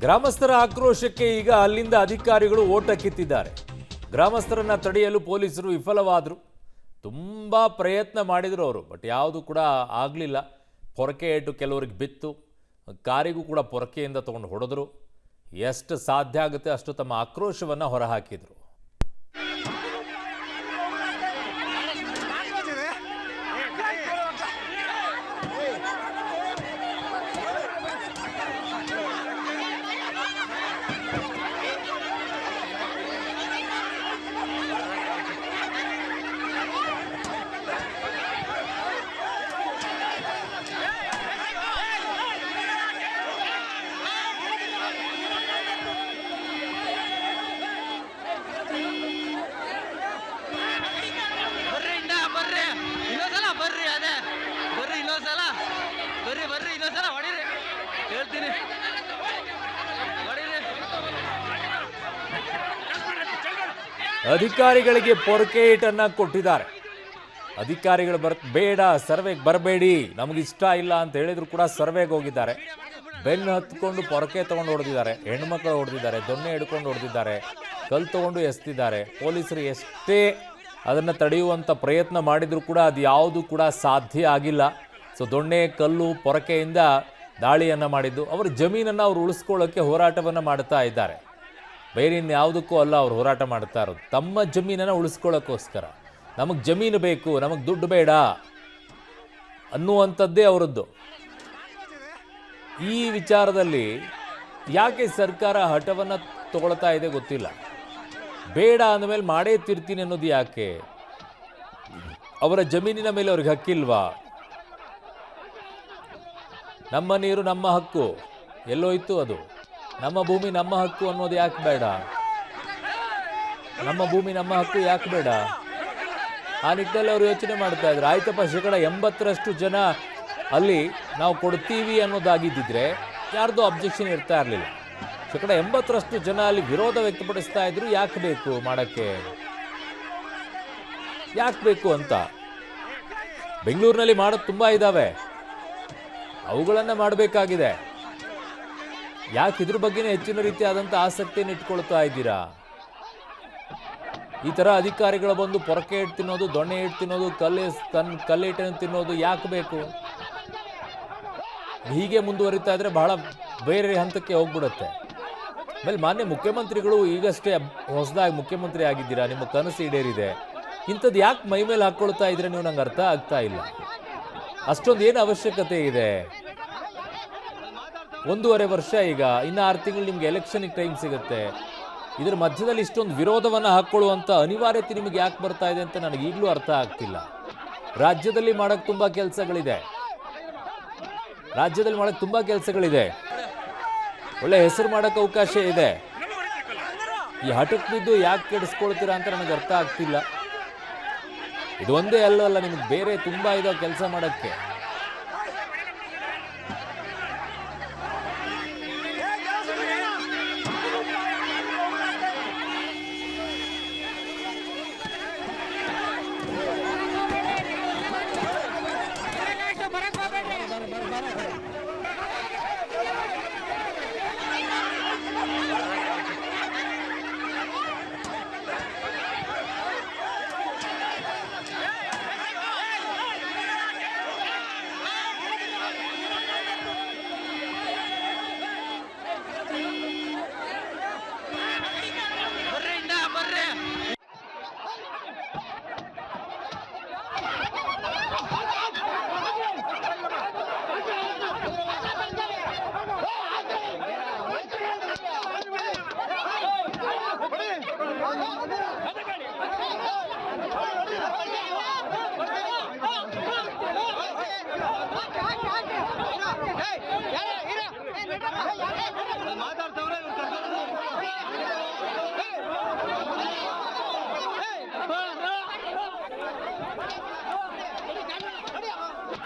ಗ್ರಾಮಸ್ಥರ ಆಕ್ರೋಶಕ್ಕೆ ಈಗ ಅಲ್ಲಿಂದ ಅಧಿಕಾರಿಗಳು ಓಟ ಕಿತ್ತಿದ್ದಾರೆ. ಗ್ರಾಮಸ್ಥರನ್ನ ತಡೆಯಲು ಪೊಲೀಸರು ವಿಫಲವಾದರು. ತುಂಬ ಪ್ರಯತ್ನ ಮಾಡಿದರು ಅವರು, ಬಟ್ ಯಾವುದು ಕೂಡ ಆಗಲಿಲ್ಲ. ಪೊರಕೆ ಏಟು ಕೆಲವರಿಗೆ ಬಿತ್ತು, ಕಾರಿಗೂ ಕೂಡ ಪೊರಕೆಯಿಂದ ತೊಗೊಂಡು ಹೊಡೆದರು. ಎಷ್ಟು ಸಾಧ್ಯ ಆಗುತ್ತೆ ಅಷ್ಟು ತಮ್ಮ ಆಕ್ರೋಶವನ್ನು ಹೊರಹಾಕಿದರು. ಅಧಿಕಾರಿಗಳಿಗೆ ಪೊರಕೆ ಏಟನ್ನ ಕೊಟ್ಟಿದ್ದಾರೆ. ಅಧಿಕಾರಿಗಳು ಬೇಡ ಸರ್ವೆಗೆ ಬರಬೇಡಿ, ನಮಗಿಷ್ಟ ಇಲ್ಲ ಅಂತ ಹೇಳಿದ್ರು ಕೂಡ ಸರ್ವೆಗೆ ಹೋಗಿದ್ದಾರೆ. ಬೆನ್ನು ಹತ್ಕೊಂಡು ಪೊರಕೆ ತಗೊಂಡು ಹೊಡೆದಿದ್ದಾರೆ, ಹೆಣ್ಮಕ್ಳು ಹೊಡೆದಿದ್ದಾರೆ, ದೊಣ್ಣೆ ಹಿಡ್ಕೊಂಡು ಹೊಡೆದಿದ್ದಾರೆ, ಕಲ್ಲು ತಗೊಂಡು ಎಸ್ತಿದ್ದಾರೆ. ಪೊಲೀಸರು ಎಷ್ಟೇ ಅದನ್ನು ತಡೆಯುವಂಥ ಪ್ರಯತ್ನ ಮಾಡಿದ್ರು ಕೂಡ ಅದು ಯಾವುದು ಕೂಡ ಸಾಧ್ಯ ಆಗಿಲ್ಲ. ಸೊ ದೊಣ್ಣೆ ಕಲ್ಲು ಪೊರಕೆಯಿಂದ ದಾಳಿಯನ್ನು ಮಾಡಿದ್ದು. ಅವರ ಜಮೀನನ್ನು ಅವರು ಉಳಿಸ್ಕೊಳ್ಳೋಕ್ಕೆ ಹೋರಾಟವನ್ನು ಮಾಡ್ತಾ ಇದ್ದಾರೆ. ಬೇರೆ ಇನ್ಯಾವುದಕ್ಕೂ ಅಲ್ಲ ಅವರು ಹೋರಾಟ ಮಾಡ್ತಾ ಇರೋದು, ತಮ್ಮ ಜಮೀನನ್ನು ಉಳಿಸ್ಕೊಳ್ಳೋಕ್ಕೋಸ್ಕರ. ನಮಗೆ ಜಮೀನು ಬೇಕು, ನಮಗೆ ದುಡ್ಡು ಬೇಡ ಅನ್ನುವಂಥದ್ದೇ ಅವರದ್ದು. ಈ ವಿಚಾರದಲ್ಲಿ ಯಾಕೆ ಸರ್ಕಾರ ಹಠವನ್ನು ತಗೊಳ್ತಾ ಇದೆ ಗೊತ್ತಿಲ್ಲ. ಬೇಡ ಅಂದಮೇಲೆ ಮಾಡೇ ತಿರ್ತೀನಿ ಅನ್ನೋದು ಯಾಕೆ? ಅವರ ಜಮೀನಿನ ಮೇಲೆ ಅವ್ರಿಗೆ ಹಕ್ಕಿಲ್ವಾ? ನಮ್ಮ ನೀರು ನಮ್ಮ ಹಕ್ಕು, ಎಲ್ಲೋಯ್ತು ಅದು? ನಮ್ಮ ಭೂಮಿ ನಮ್ಮ ಹಕ್ಕು ಅನ್ನೋದು ಯಾಕೆ ಬೇಡ? ನಮ್ಮ ಭೂಮಿ ನಮ್ಮ ಹಕ್ಕು ಯಾಕೆ ಬೇಡ? ಆ ನಿಟ್ಟಿನಲ್ಲಿ ಅವರು ಯೋಚನೆ ಮಾಡ್ತಾ ಇದ್ರು. ಆಯ್ತಪ್ಪ, 80% ಜನ ಅಲ್ಲಿ ನಾವು ಕೊಡ್ತೀವಿ ಅನ್ನೋದಾಗಿದ್ದಿದ್ರೆ ಯಾರ್ದು ಅಬ್ಜೆಕ್ಷನ್ ಇರ್ತಾ ಇರಲಿಲ್ಲ. 80% ಜನ ಅಲ್ಲಿ ವಿರೋಧ ವ್ಯಕ್ತಪಡಿಸ್ತಾ ಇದ್ರು. ಯಾಕೆ ಬೇಕು ಮಾಡೋಕ್ಕೆ, ಯಾಕೆ ಬೇಕು ಅಂತ. ಬೆಂಗಳೂರಿನಲ್ಲಿ ಮಾಡೋದು ತುಂಬ ಇದ್ದಾವೆ, ಅವುಗಳನ್ನು ಮಾಡಬೇಕಾಗಿದೆ. ಯಾಕೆ ಇದ್ರ ಬಗ್ಗೆನೇ ಹೆಚ್ಚಿನ ರೀತಿಯಾದಂಥ ಆಸಕ್ತಿಯನ್ನು ಇಟ್ಕೊಳ್ತಾ ಇದ್ದೀರಾ? ಈ ಥರ ಅಧಿಕಾರಿಗಳು ಬಂದು ಪೊರಕೆ ಇಟ್ಟು ತಿನ್ನೋದು, ದೊಣ್ಣೆ ಇಟ್ಟು ತಿನ್ನೋದು, ಕಲ್ಲಿಟ್ಟನ್ನು ತಿನ್ನೋದು ಯಾಕೆ ಬೇಕು? ಹೀಗೆ ಮುಂದುವರಿತಾ ಇದ್ರೆ ಬಹಳ ಬೇರೆ ಹಂತಕ್ಕೆ ಹೋಗ್ಬಿಡುತ್ತೆ. ಆಮೇಲೆ ಮಾನ್ಯ ಮುಖ್ಯಮಂತ್ರಿಗಳು ಈಗಷ್ಟೇ ಹೊಸದಾಗಿ ಮುಖ್ಯಮಂತ್ರಿ ಆಗಿದ್ದೀರಾ, ನಿಮ್ಮ ಕನಸು ಈಡೇರಿದೆ. ಇಂಥದ್ದು ಯಾಕೆ ಮೈ ಮೇಲೆ ಹಾಕ್ಕೊಳ್ತಾ ಇದ್ರೆ ನೀವು? ನಂಗೆ ಅರ್ಥ ಆಗ್ತಾ ಇಲ್ಲ. ಅಷ್ಟೊಂದು ಏನು ಅವಶ್ಯಕತೆ ಇದೆ? 1.5 ವರ್ಷ, ಈಗ ಇನ್ನು 6 ತಿಂಗಳು ನಿಮ್ಗೆ ಎಲೆಕ್ಷನ್ಗೆ ಟೈಮ್ ಸಿಗುತ್ತೆ. ಇದರ ಮಧ್ಯದಲ್ಲಿ ಇಷ್ಟೊಂದು ವಿರೋಧವನ್ನು ಹಾಕ್ಕೊಳ್ಳುವಂಥ ಅನಿವಾರ್ಯತೆ ನಿಮಗೆ ಯಾಕೆ ಬರ್ತಾ ಇದೆ ಅಂತ ನನಗೆ ಈಗಲೂ ಅರ್ಥ ಆಗ್ತಿಲ್ಲ. ರಾಜ್ಯದಲ್ಲಿ ಮಾಡೋಕ್ಕೆ ತುಂಬ ಕೆಲಸಗಳಿದೆ, ಒಳ್ಳೆ ಹೆಸರು ಮಾಡೋಕ್ಕೆ ಅವಕಾಶ ಇದೆ. ಈ ಹಠಕ್ಕೆ ಬಿದ್ದು ಯಾಕೆ ಕೆಡಿಸ್ಕೊಳ್ತೀರಾ ಅಂತ ನನಗೆ ಅರ್ಥ ಆಗ್ತಿಲ್ಲ. ಇದು ಒಂದೇ ಅಲ್ಲ, ನಿಮಗೆ ಬೇರೆ ತುಂಬ ಇದಾವೆ ಕೆಲಸ ಮಾಡೋಕ್ಕೆ.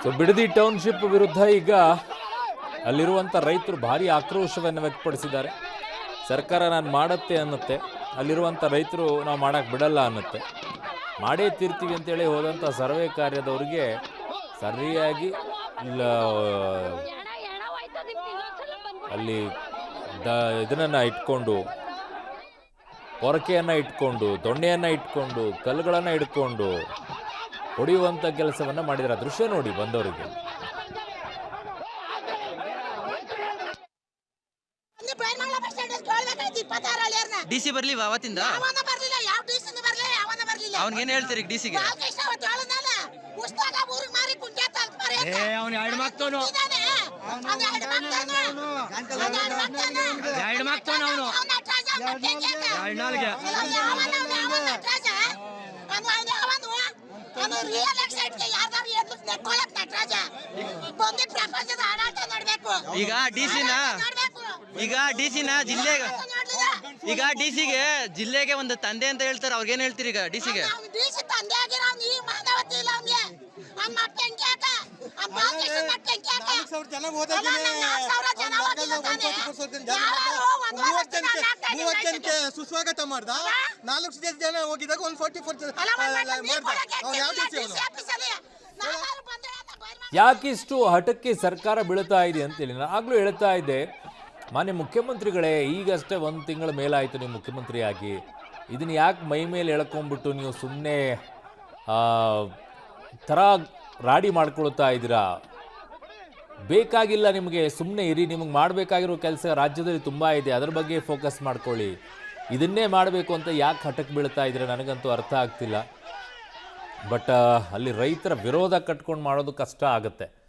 ಸೊ ಬಿಡದಿ ಟೌನ್ಶಿಪ್ ವಿರುದ್ಧ ಈಗ ಅಲ್ಲಿರುವಂಥ ರೈತರು ಭಾರಿ ಆಕ್ರೋಶವನ್ನು ವ್ಯಕ್ತಪಡಿಸಿದ್ದಾರೆ. ಸರ್ಕಾರ ನಾನು ಮಾಡುತ್ತೆ ಅನ್ನುತ್ತೆ, ಅಲ್ಲಿರುವಂಥ ರೈತರು ನಾವು ಮಾಡೋಕ್ಕೆ ಬಿಡಲ್ಲ ಅನ್ನುತ್ತೆ. ಮಾಡೇ ತೀರ್ತೀವಿ ಅಂತೇಳಿ ಹೋದಂಥ ಸರ್ವೆ ಕಾರ್ಯದವರಿಗೆ ಸರಿಯಾಗಿ ಅಲ್ಲಿ ಇದನ್ನ ಇಟ್ಕೊಂಡು, ಪೊರಕೆಯನ್ನು ಇಟ್ಕೊಂಡು, ದೊಣ್ಣೆಯನ್ನು ಇಟ್ಕೊಂಡು, ಕಲ್ಲುಗಳನ್ನು ಇಟ್ಕೊಂಡು ಹೊಡೆಯುವಂಥ ಕೆಲಸವನ್ನು ಮಾಡಿದ್ದಾರೆ. ದೃಶ್ಯ ನೋಡಿ ಬಂದವರಿಗೆ. ಡಿಸಿ ಬರ್ಲಿವ ಅವತ್ತಿಂದ ಅವನಿಗೇನು ಹೇಳ್ತೀರಿ ಡಿಸಿಗೆ? ಈಗ ಡಿಸಿನ ಜಿಲ್ಲೆಗೆ, ಈಗ ಡಿಸಿಗೆ ಜಿಲ್ಲೆಗೆ ಒಂದು ತಂದೆ ಅಂತ ಹೇಳ್ತಾರೆ, ಅವ್ರಿಗೇನು ಹೇಳ್ತೀರಿ ಈಗ ಡಿಸಿಗೆ? ಸುಸ್ವಾಗತ ಮಾಡ್ದ 4 ಜನ ಹೋಗಿದಾಗ ಒಂದು 44 ಯಾಕಿಷ್ಟು ಹಠಕ್ಕೆ ಸರ್ಕಾರ ಬೀಳ್ತಾ ಇದೆ ಅಂತೇಳಿ ನಾನು ಆಗಲೂ ಹೇಳ್ತಾ ಇದ್ದೆ. ಮಾನ್ಯ ಮುಖ್ಯಮಂತ್ರಿಗಳೇ, ಈಗಷ್ಟೇ 1 ತಿಂಗಳ ಮೇಲಾಯಿತು ನೀವು ಮುಖ್ಯಮಂತ್ರಿಯಾಗಿ. ಇದನ್ನು ಯಾಕೆ ಮೈ ಮೇಲೆ ಎಳ್ಕೊಂಡ್ಬಿಟ್ಟು ನೀವು ಸುಮ್ಮನೆ ಥರ ರಾಡಿ ಮಾಡ್ಕೊಳ್ತಾ ಇದ್ದೀರಾ? ಬೇಕಾಗಿಲ್ಲ ನಿಮಗೆ, ಸುಮ್ಮನೆ ಇರಿ. ನಿಮಗೆ ಮಾಡಬೇಕಾಗಿರೋ ಕೆಲಸ ರಾಜ್ಯದಲ್ಲಿ ತುಂಬ ಇದೆ, ಅದರ ಬಗ್ಗೆ ಫೋಕಸ್ ಮಾಡ್ಕೊಳ್ಳಿ. ಇದನ್ನೇ ಮಾಡಬೇಕು ಅಂತ ಯಾಕೆ ಹಠಕ್ಕೆ ಬೀಳ್ತಾ ಇದ್ದೀರಾ ನನಗಂತೂ ಅರ್ಥ ಆಗ್ತಿಲ್ಲ. ಬಟ್ ಅಲ್ಲಿ ರೈತರ ವಿರೋಧ ಕಟ್ಕೊಂಡು ಮಾಡೋದು ಕಷ್ಟ ಆಗುತ್ತೆ.